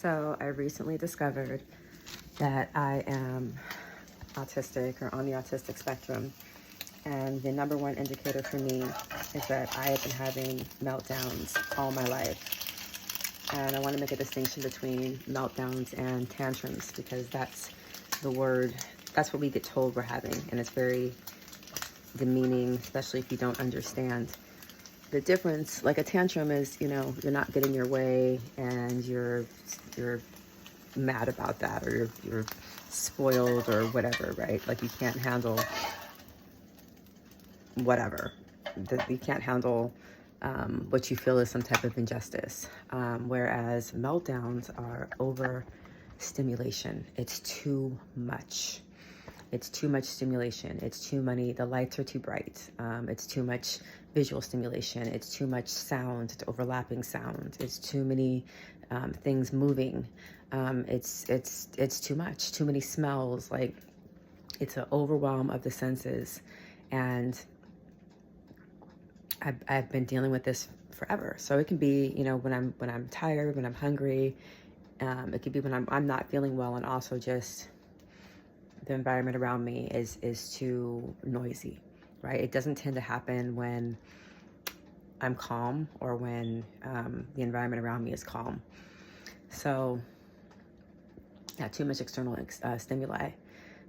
So I recently discovered that I am autistic or on the autistic spectrum. And the number one indicator for me is that I have been having meltdowns all my life. And I want to make a distinction between meltdowns and tantrums because that's the word, that's what we get told we're having. And it's very demeaning, especially if you don't understand the difference. Like a tantrum is, you're not getting your way and you're mad about that, or you're spoiled or whatever, right? Like you can't handle whatever. You can't handle what you feel is some type of injustice. Whereas meltdowns are overstimulation. It's too much. It's too much stimulation. It's too many, the lights are too bright. It's too much visual stimulation. It's too much sound, it's overlapping sound. It's too many things moving. It's too much, too many smells. Like it's an overwhelm of the senses. And I've been dealing with this forever. So it can be, when I'm tired, when I'm hungry. It could be when I'm not feeling well, and also just the environment around me is too noisy, right? It doesn't tend to happen when I'm calm or when the environment around me is calm. So yeah, too much external stimuli.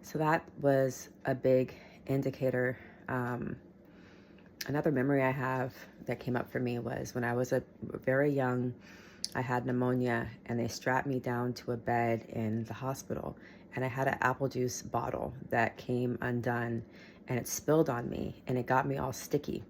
So that was a big indicator. Another memory I have that came up for me was when I was very young. I had pneumonia and they strapped me down to a bed in the hospital, and I had an apple juice bottle that came undone and it spilled on me and it got me all sticky.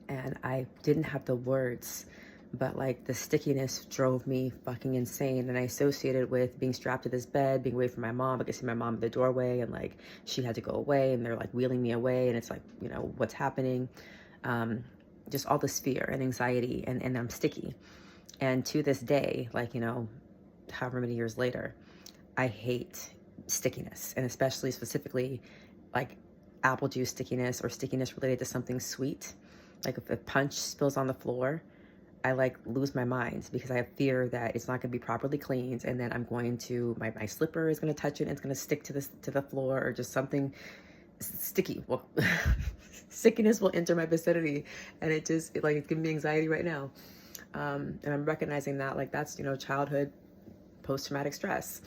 And I didn't have the words, but like the stickiness drove me fucking insane. And I associated with being strapped to this bed, being away from my mom. I could see my mom at the doorway and like she had to go away and they're like wheeling me away. And it's like, what's happening? Just all this fear and anxiety, and I'm sticky. And to this day, like, however many years later, I hate stickiness, and especially specifically like apple juice stickiness or stickiness related to something sweet. Like if a punch spills on the floor, I like lose my mind because I have fear that it's not going to be properly cleaned, and then I'm going to my slipper is going to touch it and it's going to stick to the floor, or just something sticky. Well, stickiness will enter my vicinity, and it's giving me anxiety right now. And I'm recognizing that like that's childhood post-traumatic stress,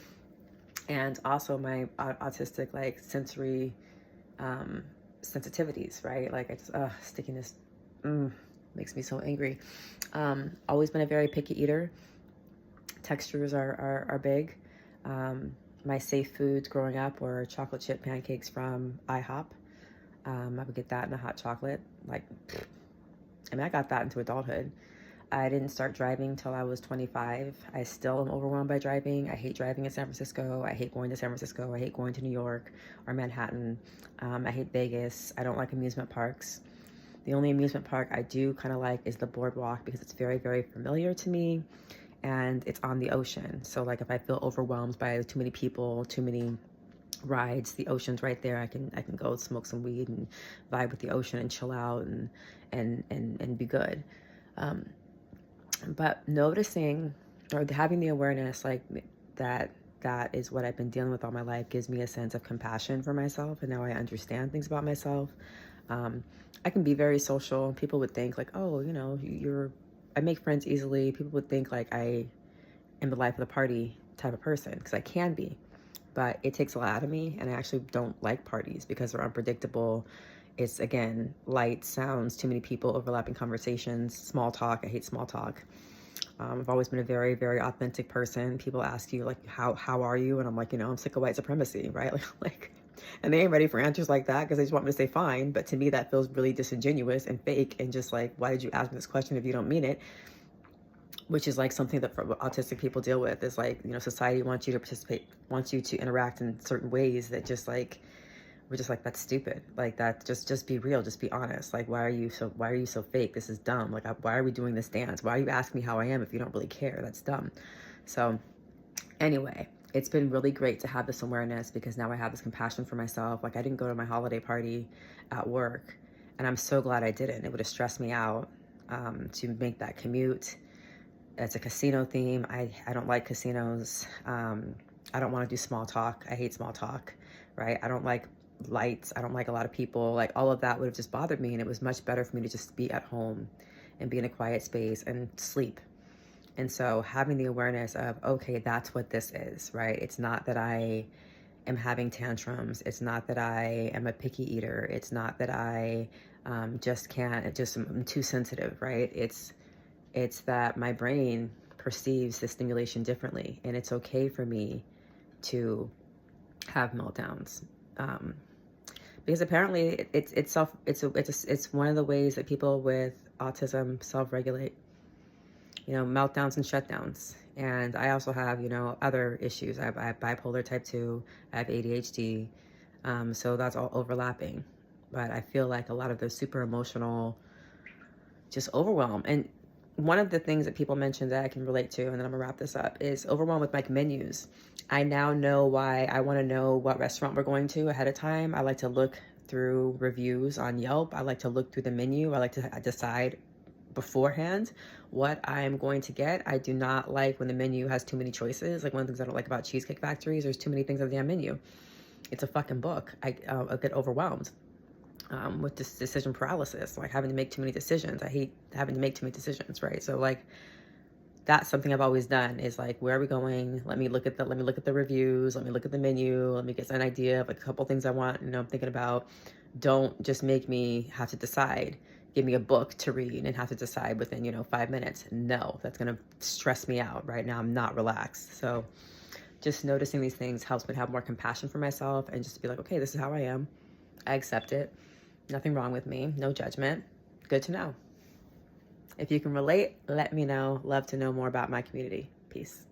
and also my autistic like sensory sensitivities, right? Like I just stickiness makes me so angry. Always been a very picky eater. Textures are big. My safe foods growing up were chocolate chip pancakes from IHOP. I would get that in a hot chocolate. I got that into adulthood. I didn't start driving till I was 25. I still am overwhelmed by driving. I hate driving in San Francisco. I hate going to San Francisco. I hate going to New York or Manhattan. I hate Vegas. I don't like amusement parks. The only amusement park I do kind of like is the boardwalk because it's very, very familiar to me, and it's on the ocean. So like if I feel overwhelmed by too many people, too many rides, the ocean's right there. I can go smoke some weed and vibe with the ocean and chill out and be good. But noticing or having the awareness like that is what I've been dealing with all my life gives me a sense of compassion for myself, and now I understand things about myself. I can be very social. People would think like, oh, I make friends easily. People would think like I am the life of the party type of person, because I can be, but it takes a lot out of me, and I actually don't like parties because they're unpredictable. It's, again, light, sounds, too many people, overlapping conversations, small talk. I hate small talk. I've always been a very, very authentic person. People ask you, like, how are you? And I'm like, I'm sick of white supremacy, right? And they ain't ready for answers like that because they just want me to say fine. But to me, that feels really disingenuous and fake, and just like, why did you ask me this question if you don't mean it? Which is like something that autistic people deal with, is like, society wants you to participate, wants you to interact in certain ways that just like, we're just like, that's stupid. Like that, just be real, just be honest. Like, why are you so fake? This is dumb. Like, why are we doing this dance? Why are you asking me how I am if you don't really care? That's dumb. So anyway, it's been really great to have this awareness, because now I have this compassion for myself. Like I didn't go to my holiday party at work, and I'm so glad I didn't. It would have stressed me out to make that commute. It's a casino theme. I don't like casinos. I don't want to do small talk. I hate small talk, right? I don't like lights. I don't like a lot of people. Like all of that would have just bothered me. And it was much better for me to just be at home and be in a quiet space and sleep. And so having the awareness of, okay, that's what this is, right? It's not that I am having tantrums. It's not that I am a picky eater. It's not that I just can't, just I'm too sensitive, right? It's that my brain perceives the stimulation differently, and it's okay for me to have meltdowns. Because apparently it's one of the ways that people with autism self-regulate, meltdowns and shutdowns. And I also have, other issues. I have bipolar type 2, I have ADHD. So that's all overlapping. But I feel like a lot of the super emotional, just overwhelm. And one of the things that people mention that I can relate to, and then I'm gonna wrap this up, is overwhelm with like menus. I now know why I want to know what restaurant we're going to ahead of time. I like to look through reviews on Yelp. I like to look through the menu. I like to decide beforehand what I'm going to get. I do not like when the menu has too many choices. Like one of the things I don't like about Cheesecake Factories, there's too many things on the menu. It's a fucking book. I get overwhelmed with this decision paralysis, like having to make too many decisions. I hate having to make too many decisions, right? So like that's something I've always done is like, where are we going? Let me look at the reviews. Let me look at the menu. Let me get an idea of like a couple things I want, I'm thinking about. Don't just make me have to decide. Give me a book to read and have to decide within, 5 minutes. No, that's going to stress me out. Right now, I'm not relaxed. So just noticing these things helps me to have more compassion for myself and just to be like, okay, this is how I am. I accept it. Nothing wrong with me. No judgment. Good to know. If you can relate, let me know. Love to know more about my community. Peace.